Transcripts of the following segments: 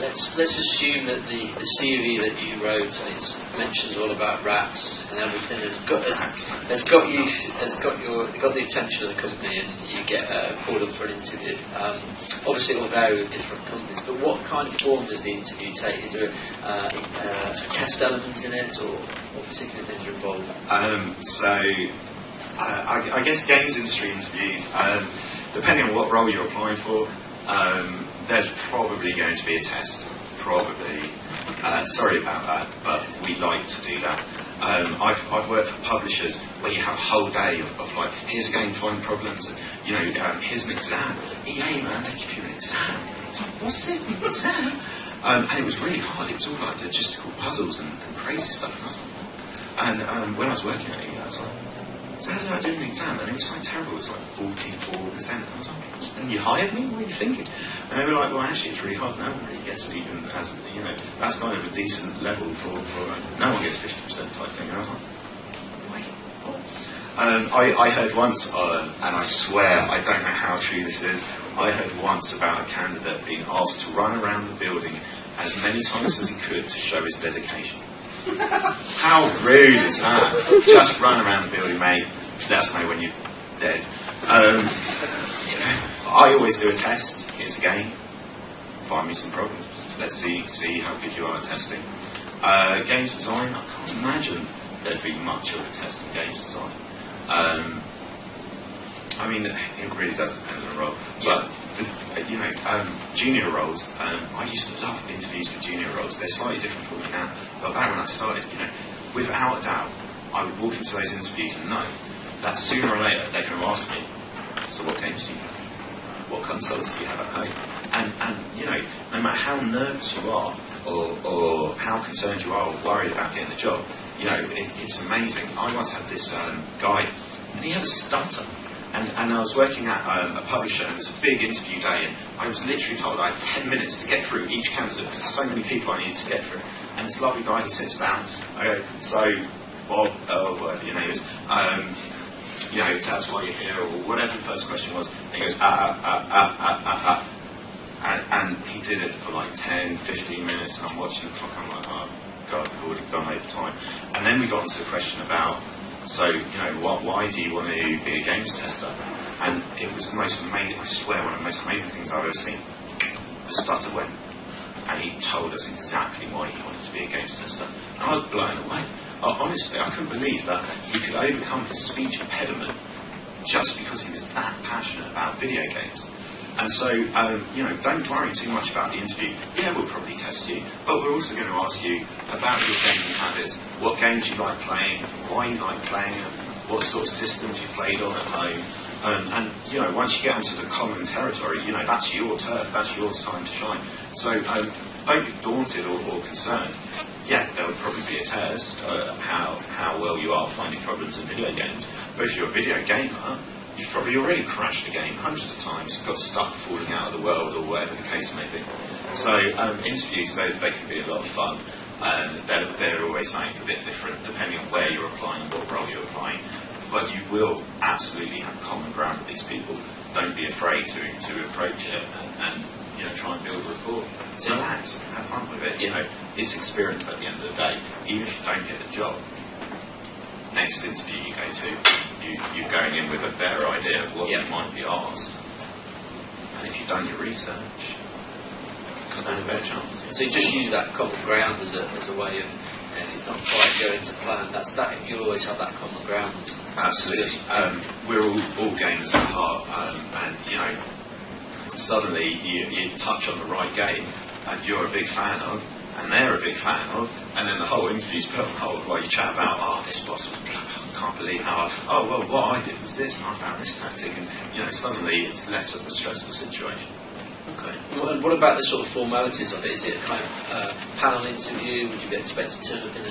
let's assume that the CV that you wrote mentions all about rats and everything has got the attention of the company, and you get called up for an interview. Obviously, it will vary with different companies, but what kind of form does the interview take? Is there a test element in it, or what particular things are involved? I guess games industry interviews, depending on what role you're applying for, there's probably going to be a test. Probably. Sorry about that, but we like to do that. I've worked for publishers where you have a whole day of like, here's a game, find problems, and here's an exam. EA, man, they give you an exam. It's like, what's it? An exam? And it was really hard. It was all like logistical puzzles and crazy stuff. And I was like, what? And when I was working at EA, I was like, so how did I do an exam? And it was so terrible. It was like 44%. And I was like, and you hired me? What are you thinking? And they were like, well, actually, it's really hard. No one really gets it, even as, that's kind of a decent level for no one gets 50% type thing. And I was like, wait, what? I heard once, and I swear, I don't know how true this is, I heard once about a candidate being asked to run around the building as many times as he could to show his dedication. How rude is that? Just run around the building, mate. Let us know when you're dead. I always do a test. Here's a game. Find me some problems. Let's see how good you are at testing. Games design, I can't imagine there'd be much of a test in games design. I mean, it really does depend on the role. Yeah. But, junior roles, I used to love interviews for junior roles. They're slightly different for me now. But back when I started, without a doubt, I would walk into those interviews and know that sooner or later they're going to ask me, so what games do you play? What consoles do you have at home? And no matter how nervous you are or how concerned you are or worried about getting the job, it's amazing. I once had this guy, and he had a stutter. And I was working at a publisher, and it was a big interview day, and I was literally told I had 10 minutes to get through each candidate because there's so many people I needed to get through. And this lovely guy, he sits down. I go, so Bob, whatever your name is, tell us why you're here, or whatever the first question was. And he goes, and he did it for like 10, 15 minutes, and I'm watching the clock, I'm like, oh God, we've already gone over time. And then we got into the question about, so, why do you want to be a games tester? And it was the most amazing, I swear, one of the most amazing things I've ever seen. The stutter went, and he told us exactly why he wanted to be a games tester. And I was blown away. Honestly, I couldn't believe that he could overcome his speech impediment just because he was that passionate about video games. And so, don't worry too much about the interview. Yeah, we'll probably test you, but we're also going to ask you about your gaming habits, what games you like playing, why you like playing them, what sort of systems you played on at home. And once you get onto the common territory, that's your turf, that's your time to shine. So don't be daunted or concerned. Yeah, there would probably be a test, how well you are finding problems in video games. But if you're a video gamer, you've probably already crashed a game hundreds of times, got stuck falling out of the world, or whatever the case may be. So interviews, they can be a lot of fun. They're always something a bit different, depending on where you're applying, what role you're applying. But you will absolutely have common ground with these people. Don't be afraid to approach it and try and build a rapport. So relax, have fun with it. It's experience at the end of the day. Even if you don't get the job, next interview you go to, you're going in with a better idea of what you might be asked. And if you've done your research, stand a better chance. So you just use that common ground as a way of, if it's not quite going to plan, you'll always have that common ground. Absolutely. We're all gamers at heart, and suddenly you touch on the right game and you're a big fan of, and they're a big fan of, and then the whole interview's put on hold while you chat about, this boss was blah, blah, I can't believe how, what I did was this, and I found this tactic, and suddenly it's less of a stressful situation. Okay. And what about the sort of formalities of it? Is it a kind of panel interview? Would you be expected to turn up in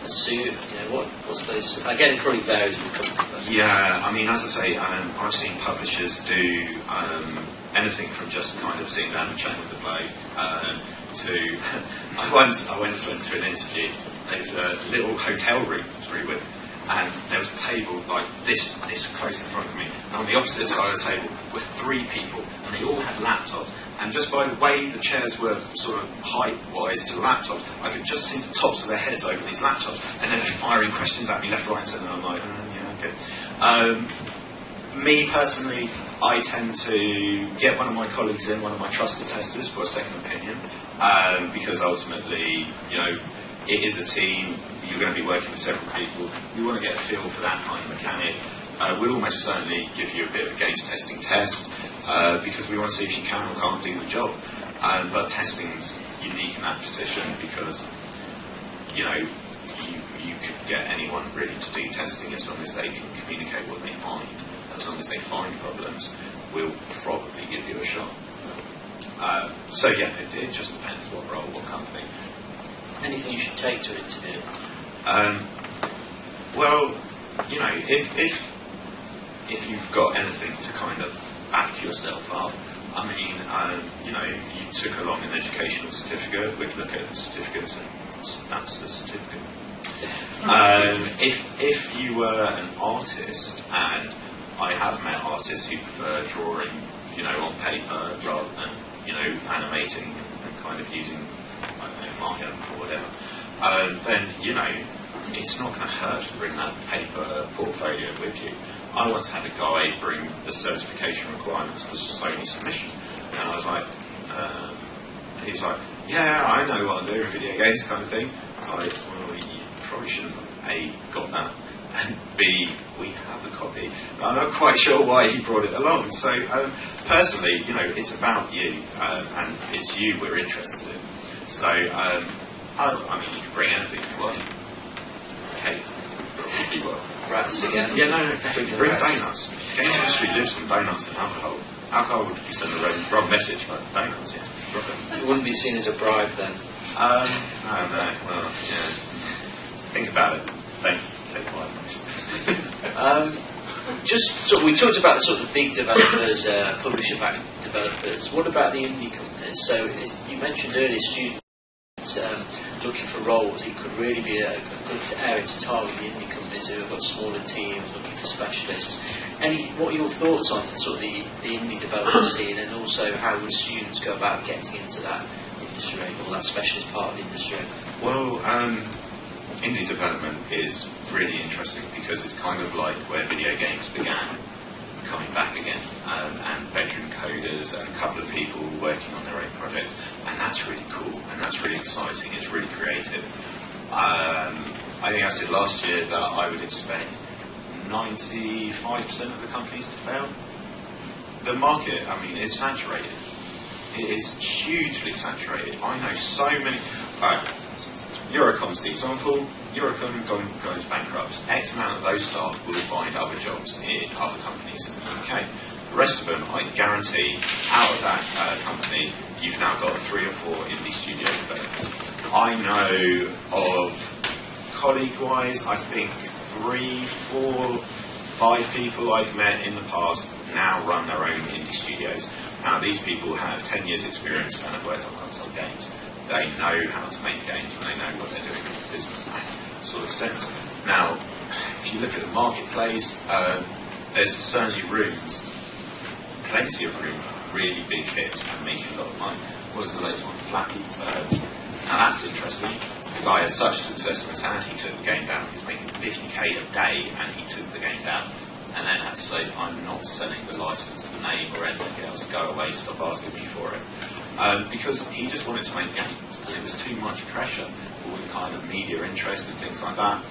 a suit? What's those? Again, it probably varies with company. Yeah, I mean, as I say, I've seen publishers do anything from just kind of sitting down and chatting with the bloke to I once went to an interview. There was a little hotel room, it was really weird, and there was a table like this close in front of me, and on the opposite side of the table were 3 people, and they all had laptops, And just by the way the chairs were sort of height-wise to the laptops, I could just see the tops of their heads over these laptops, and then they're firing questions at me left, right, and centre, and I'm like, yeah, okay. Me personally, I tend to get one of my colleagues in, one of my trusted testers, for a second opinion, because ultimately, you know, it is a team. You're going to be working with several people. You want to get a feel for that kind of mechanic. We'll almost certainly give you a bit of a games testing test, because we want to see if you can or can't do the job. But testing's unique in that position because, you know, you could get anyone really to do testing as long as they can communicate what they find. As long as they find problems, we'll probably give you a shot. So yeah, it just depends what role, what company. Anything you should take to an interview? Well, you know, if you've got anything to kind of back yourself up, I mean, you know, you took along an educational certificate, we'd look at the certificate, and that's the certificate. If you were an artist, and I have met artists who prefer drawing, you know, on paper rather than, you know, animating and kind of using, I don't know, Maya or whatever, then, you know, it's not going to hurt to bring that paper portfolio with you. I once had a guy bring the certification requirements for Sony submission, and I was like, and he was like, yeah, I know what I'm doing with video games, kind of thing. I was like, well, you probably shouldn't have A, got that, and B, we have a copy. But I'm not quite sure why he brought it along. So personally, you know, it's about you, and it's you we're interested in. So, I mean, you can bring anything you want. Okay, probably will. Rats again? Yeah, no, definitely. Bring donuts. Games industry lives on donuts and alcohol. Alcohol would be sending the wrong message, but donuts, yeah. It wouldn't be seen as a bribe then? No, well, yeah. Think about it. Don't take bribes. Just so we talked about the sort of big developers, publisher-backed developers. What about the indie companies? So you mentioned earlier students looking for roles. It could really be a good area to target the indie companies who have got smaller teams looking for specialists. What are your thoughts on sort of the indie development scene, and also how would students go about getting into that industry or that specialist part of the industry? Well, indie development is really interesting because it's kind of like where video games began, coming back again, and veteran coders and a couple of people working on their own projects, and that's really cool and that's really exciting. It's really creative. I think I said last year that I would expect 95% of the companies to fail. The market, I mean, is saturated. It is hugely saturated. I know so many. Eurocom's the example. Eurocom goes bankrupt. X amount of those staff will find other jobs in other companies in the UK. The rest of them, I guarantee, out of that company, you've now got 3 or 4 indie studio developers. I know of, colleague-wise, I think 3, 4, 5 people I've met in the past now run their own indie studios. Now, these people have 10 years' experience and have worked on console games. They know how to make games and they know what they're doing in the business in that sort of sense. Now, if you look at the marketplace, there's certainly rooms, plenty of room for really big hits and making a lot of money. What was the latest one? Flappy Bird. Now that's interesting. The guy had such success in his hand, he took the game down. He was making 50k a day and he took the game down. And then had to say, I'm not selling the license, the name or anything else. Go away, stop asking me for it. Because he just wanted to make games, and it was too much pressure, all the kind of media interest and things like that.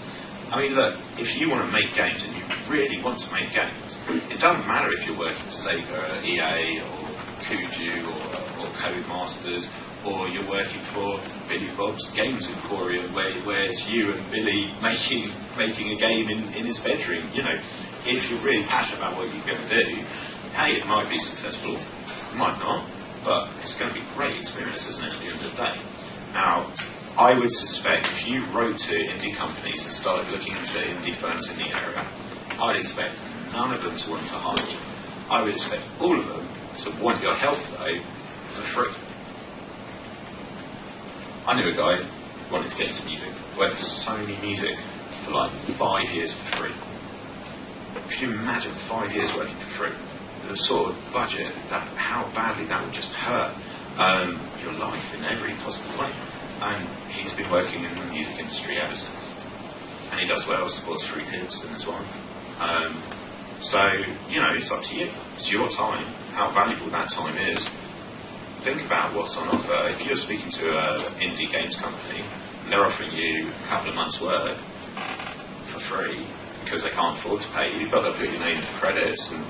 I mean, look, if you want to make games and you really want to make games, it doesn't matter if you're working for Sega, EA, or Kuju, or Codemasters, or you're working for Billy Bob's Games Emporium, where it's you and Billy making a game in his bedroom. You know, if you're really passionate about what you're going to do, hey, it might be successful, it might not. But it's going to be a great experience, isn't it, at the end of the day? Now, I would suspect if you wrote to indie companies and started looking into indie firms in the area, I'd expect none of them to want to hire you. I would expect all of them to want your help, though, for free. I knew a guy who wanted to get into music, worked for Sony Music for like 5 years for free. Could you imagine 5 years working for free? The sort of budget, that how badly that would just hurt. your life in every possible way. And he's been working in the music industry ever since. And he does well, supports 3 kids and his wife. So, you know, it's up to you. It's your time, how valuable that time is. Think about what's on offer. If you're speaking to an indie games company and they're offering you a couple of months' work for free because they can't afford to pay you, but they'll put your name in the credits, and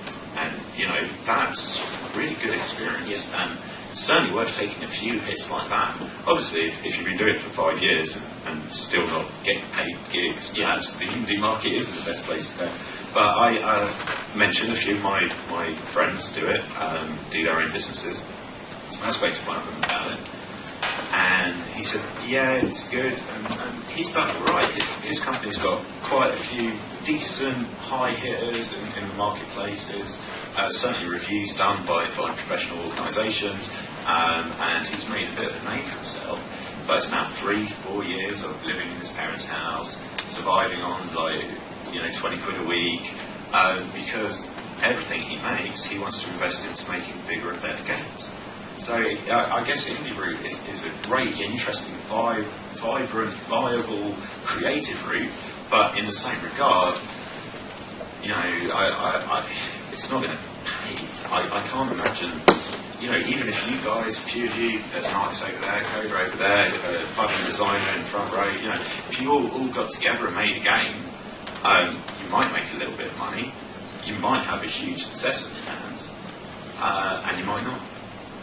you know, that's a really good experience. Yeah. And certainly worth taking a few hits like that. Obviously, if you've been doing it for 5 years and still not getting paid gigs, perhaps the indie market isn't the best place to go. But I mentioned a few of my friends do it, do their own businesses. I spoke to one of them about it, and he said, yeah, it's good, and he's done it right. His company's got quite a few decent high hitters in the marketplaces, certainly reviews done by professional organisations, and he's made a bit of a name for himself. But it's now 3-4 years of living in his parents' house, surviving on 20 quid a week, because everything he makes, he wants to invest into making bigger and better games. So I guess indie route is a great, interesting, vibrant, viable, creative route. But in the same regard, you know, it's not going to pay. I can't imagine, you know, even if you guys, a few of you, there's an artist over there, coder over there, a budding designer in the front row, you know, if you all got together and made a game, you might make a little bit of money, you might have a huge success with fans, and you might not.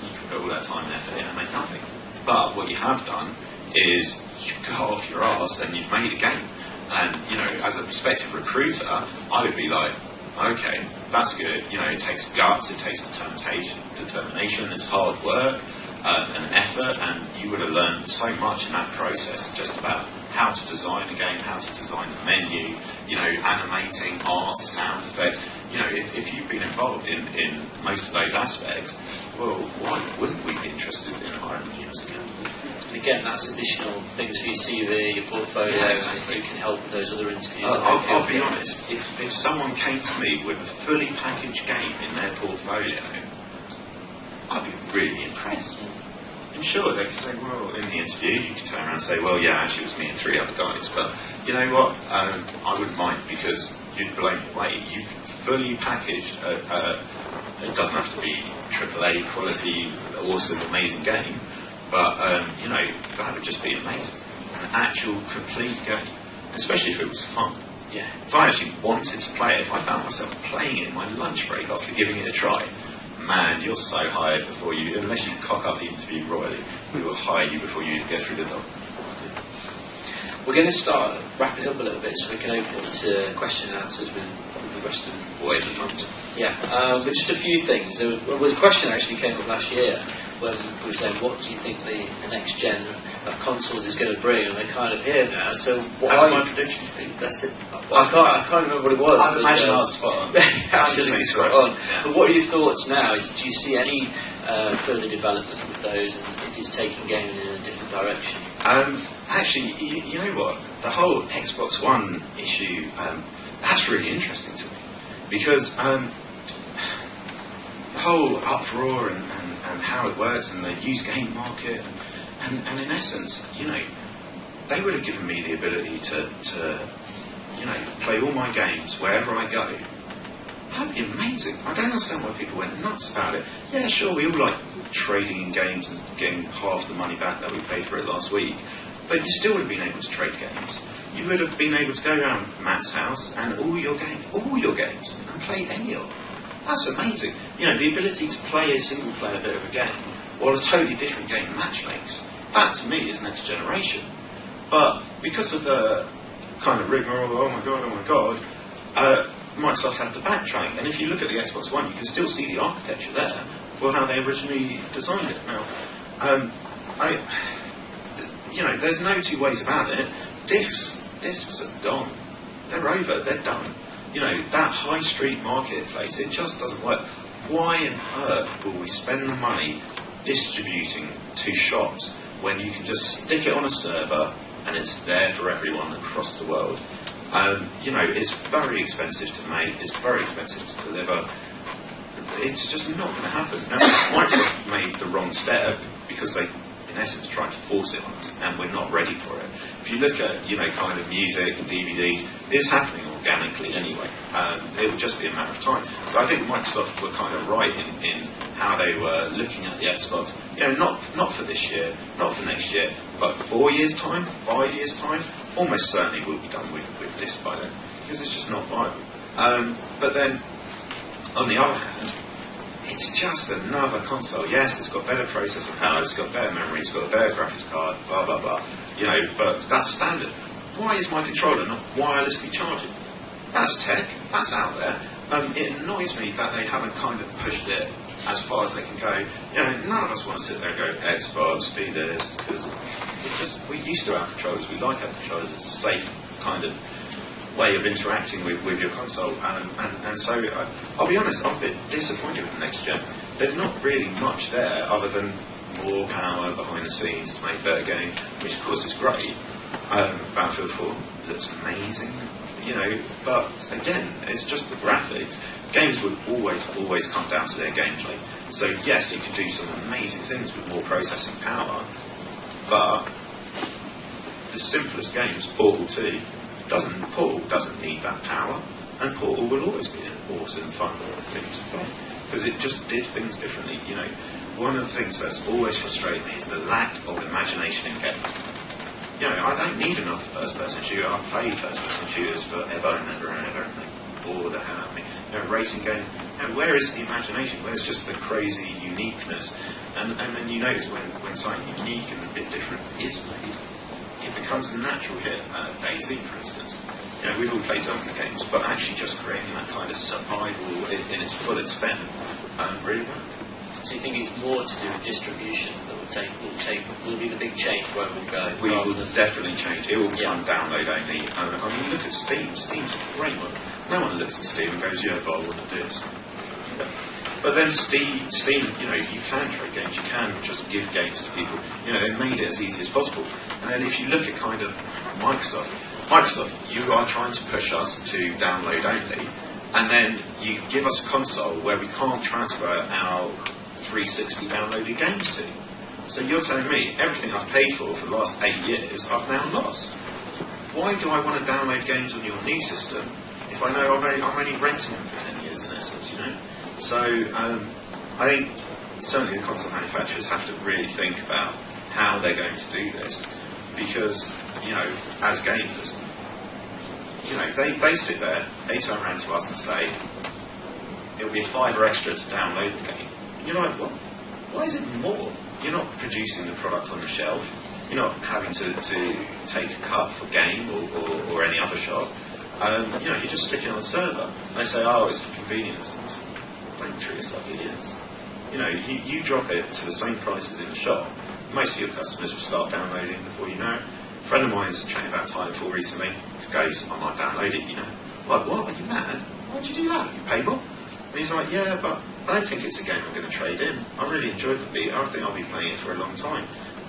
You could put all that time and effort in and make nothing. But what you have done is you've got off your arse and you've made a game. And, you know, as a prospective recruiter, I would be like, okay, that's good. You know, it takes guts, it takes determination, it's hard work and effort, and you would have learned so much in that process, just about how to design a game, how to design the menu, you know, animating, art, sound effects. You know, if you've been involved in most of those aspects, well, why wouldn't we be interested in hiring you as a candidate? And again, that's additional things for your CV, your portfolio, and you can help with those other interviews. I'll be honest, if someone came to me with a fully packaged game in their portfolio, I'd be really impressed. I'm sure they could say, well, in the interview, you could turn around and say, well, yeah, actually it was me and 3 other guys. But you know what? I wouldn't mind, because you'd blow me away. You've fully packaged it doesn't have to be AAA quality, awesome, amazing game, but you know, that would just be amazing. An actual complete game, especially if it was fun. Yeah. If I actually wanted to play it, if I found myself playing it in my lunch break after giving it a try, man, you're so hired before you, unless you cock up the interview royally, we will hire you before you even go through the door. We're going to start wrapping it up a little bit so we can open it to question and answers with the rest of the front. Yeah, but just a few things. There was a question actually came up last year when we were saying, what do you think the next gen of consoles is going to bring? And they're kind of here now. So what are my predictions, Steve? That's it. I can't remember what it was. I imagine I was spot on. Absolutely spot on. Yeah. But what are your thoughts now? Do you see any further development with those, and if it's taking gaming in a different direction? Actually, you know what? The whole Xbox One issue, that's really interesting to me. Because the whole uproar and how it works and the used game market, and in essence, you know, they would have given me the ability to you know, play all my games wherever I go. That'd be amazing. I don't understand why people went nuts about it. Yeah, sure, we all like trading in games and getting half the money back that we paid for it last week, but you still would have been able to trade games. You would have been able to go around Matt's house and all your games, and play any of them. That's amazing. You know, the ability to play a single player bit of a game while a totally different game match makes, that to me is next generation. But because of the kind of rigmarole, oh my god, Microsoft had to backtrack. And if you look at the Xbox One, you can still see the architecture there for how they originally designed it. Now, you know, there's no two ways about it. Discs are gone. They're over. They're done. You know, that high street marketplace, it just doesn't work. Why on earth will we spend the money distributing to shops when you can just stick it on a server and it's there for everyone across the world? You know, it's very expensive to make. It's very expensive to deliver. it's just not going to happen. Now, Microsoft made the wrong step because they, in essence, tried to force it on us, and we're not ready for it. If you look at, kind of music and DVDs, it's happening organically anyway. It will just be a matter of time. So I think Microsoft were kind of right in how they were looking at the Xbox. Not for this year, not for next year, but 4 years' time, 5 years' time, almost certainly we'll be done with this by then, because it's just not viable. But then, on the other hand, it's just another console. Yes, it's got better processing power, it's got better memory, it's got a better graphics card, blah, blah, blah. But that's standard. Why is my controller not wirelessly charging? That's tech, that's out there. It annoys me that they haven't kind of pushed it as far as they can go. None of us want to sit there and go, Xbox, do this, because we're used to our controllers, we like our controllers, it's a safe kind of way of interacting with your console. And so, I'll be honest, I'm a bit disappointed with the next gen. There's not really much there other than more power behind the scenes to make better games, which of course is great. Battlefield 4 looks amazing, but again, it's just the graphics. Games would always come down to their gameplay. So yes, you can do some amazing things with more processing power, but the simplest games, Portal 2, Portal doesn't need that power, and Portal will always be an awesome, fun thing to play, because it just did things differently. One of the things that's always frustrated me is the lack of imagination in games. I don't need another first-person shooter. I've played first-person shooters forever and ever and ever, and they bore the hell out of me. Racing game, where is the imagination? Where's just the crazy uniqueness? And then you notice when something unique and a bit different is made, it becomes a natural hit. DayZ, for instance. We've all played zombie games, but actually just creating that kind of survival in its full extent really worked. So you think it's more to do with distribution that will be the big change where we'll go? We will definitely change. It will become download only. Look at Steam. Steam's a great one. No one looks at Steam and goes, but I want to do this. But then Steam, you can trade games. You can just give games to people. They made it as easy as possible. And then if you look at kind of Microsoft, you are trying to push us to download only, and then you give us a console where we can't transfer our 360 downloaded games to. So you're telling me everything I've paid for the last 8 years I've now lost. Why do I want to download games on your new system if I know I'm only renting them for 10 years in essence, So I think certainly the console manufacturers have to really think about how they're going to do this, because, as gamers, they sit there, they turn around to us and say, it'll be $5 extra to download the game. And you're like, well, why is it more? You're not producing the product on the shelf. You're not having to take a cut for game or any other shop. You're just sticking on the server. And they say, it's for convenience. Don't treat us like idiots. You drop it to the same price as in the shop, most of your customers will start downloading before you know it. A friend of mine's chatting about Titanfall recently. He goes, I might download it, Like, what? Are you mad? Why'd you do that? You pay more? And he's like, yeah, but I don't think it's a game I'm going to trade in. I really enjoyed the beat. I think I'll be playing it for a long time.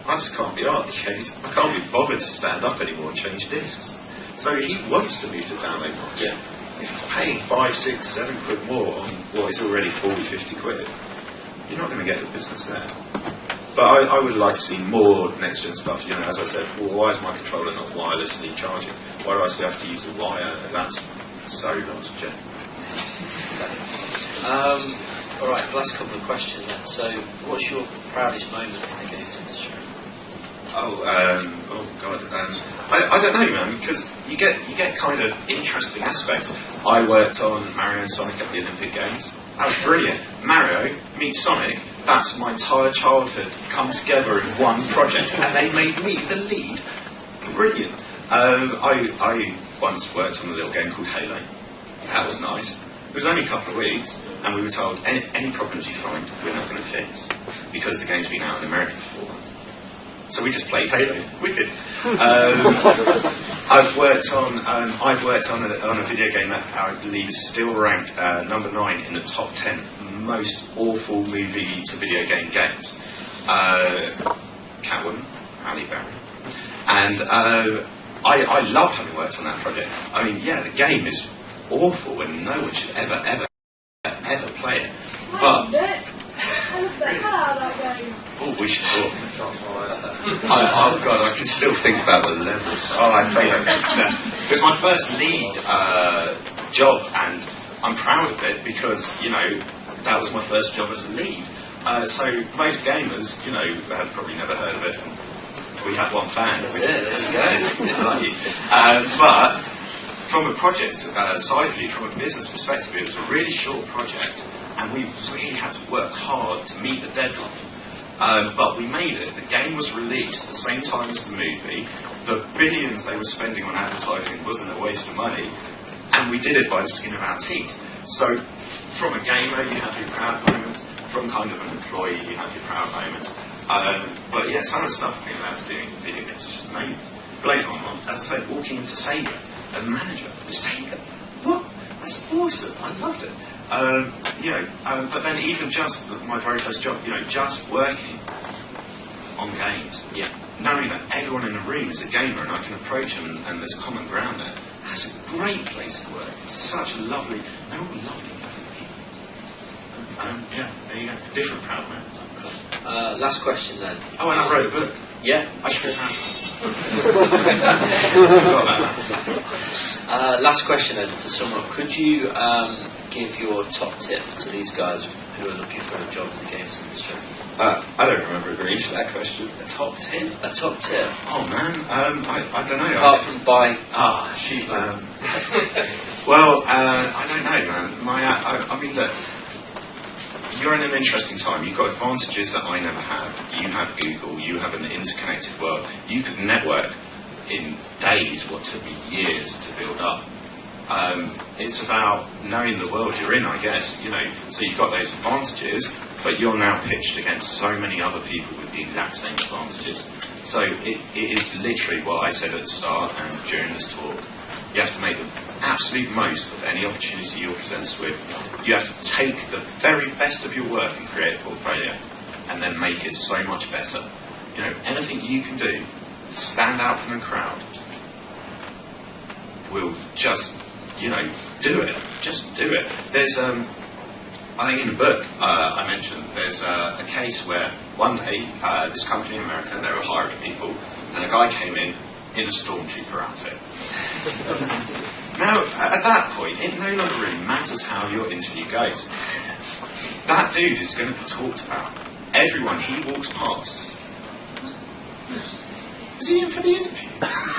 I just can't be arsed. I can't be bothered to stand up anymore and change discs. So he wants to move to download market. Yeah. If he's paying 5, 6, 7 quid more on what is already 40, 50 quid, you're not going to get the business there. But I would like to see more next-gen stuff. As I said, why is my controller not wirelessly charging? Why do I still have to use the wire? That's so last gen. All right, last couple of questions then. So, what's your proudest moment in the games industry? Oh God, I don't know, man, because you get kind of interesting aspects. I worked on Mario and Sonic at the Olympic Games. That was brilliant. Mario meets Sonic. That's my entire childhood come together in one project, and they made me the lead. Brilliant. I once worked on a little game called Halo. That was nice. It was only a couple of weeks, and we were told any problems you find, we're not going to fix, because the game's been out in America for 4 months. So we just played Halo. Wicked. I've worked on a video game that I believe is still ranked number 9 in the top 10 most awful movie to video game games. Catwoman, Halle Berry. And I love having worked on that project. I mean, yeah, the game is awful and no one should ever play it. But I love the hell out of that game. oh, we should talk. Oh God, I can still think about the levels. Oh, I played that game today. It was my first lead job, and I'm proud of it because that was my first job as a lead. So most gamers, have probably never heard of it. We had one fan. That's it. There you go. Like you. But from a project side view, from a business perspective, it was a really short project, and we really had to work hard to meet the deadline. But we made it. The game was released the same time as the movie. The billions they were spending on advertising wasn't a waste of money, and we did it by the skin of our teeth. So from a gamer, you have your proud moments. From kind of an employee, you have your proud moments. But yeah, some of the stuff I've been allowed to do in video games is just amazing. Blows my mind. As I said, walking into Sega as a manager of Sega. What? That's awesome. I loved it. But then even just my very first job, just working on games. Yeah. Knowing that everyone in the room is a gamer and I can approach them and there's common ground there. That's a great place to work. It's such a lovely, they're all lovely people. Yeah, there you go. Different proud moments. Last question then. Oh, and I wrote a book. Yeah. I should have. Forgot about that. Last question then to sum up. Could you give your top tip to these guys who are looking for a job in the games industry? I don't remember agreeing to that question. A top tip? A top tip? Oh man, I don't know. Apart from buy. Shoot, man. Well, I don't know, man. I mean, look. You're in an interesting time. You've got advantages that I never had. You have Google. You have an interconnected world. You could network in days what took me years to build up. It's about knowing the world you're in, I guess. So you've got those advantages, but you're now pitched against so many other people with the exact same advantages. So it is literally what I said at the start and during this talk. You have to make the absolute most of any opportunity you're presented with. You have to take the very best of your work and create a portfolio, and then make it so much better. Anything you can do to stand out from the crowd will just, do it. Just do it. There's, I think in the book I mentioned, there's a case where one day this company in America, they were hiring people, and a guy came in a stormtrooper outfit. Now, at that point, it no longer really matters how your interview goes. That dude is going to be talked about. Everyone he walks past. Was he in for the interview?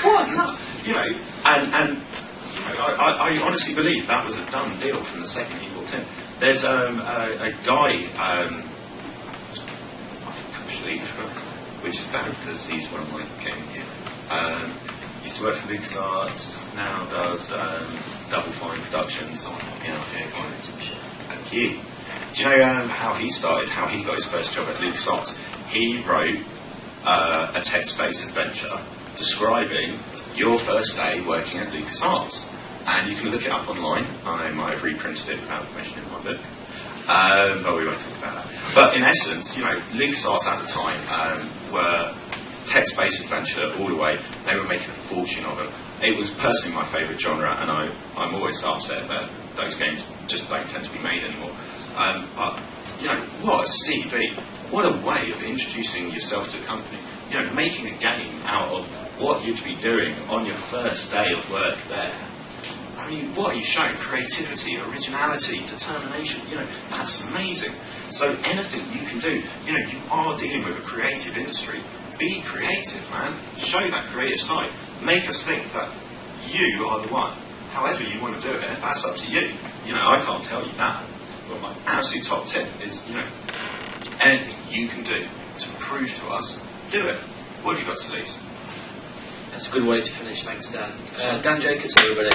What? No. I honestly believe that was a done deal from the second he walked in. There's a guy, I've completely forgotten, which is bad because he's one of my game here. Used to work for LucasArts, now does Double Fine Productions. Thank you. Do you know how he started, how he got his first job at LucasArts? He wrote a text-based adventure describing your first day working at LucasArts. And you can look it up online. I might have reprinted it without permission in my book. But we won't talk about that. But in essence, LucasArts at the time were text-based adventure all the way. They were making a fortune of it. It was personally my favourite genre, and I'm always upset that those games just don't tend to be made anymore. But what a CV! What a way of introducing yourself to a company. Making a game out of what you'd be doing on your first day of work there. I mean, what are you showing? Creativity, originality, determination. That's amazing. So anything you can do. You are dealing with a creative industry. Be creative, man. Show that creative side. Make us think that you are the one. However you want to do it, that's up to you. I can't tell you that. But my absolute top tip is, anything you can do to prove to us, do it. What have you got to lose? That's a good way to finish. Thanks, Dan. Dan Jacobs, everybody.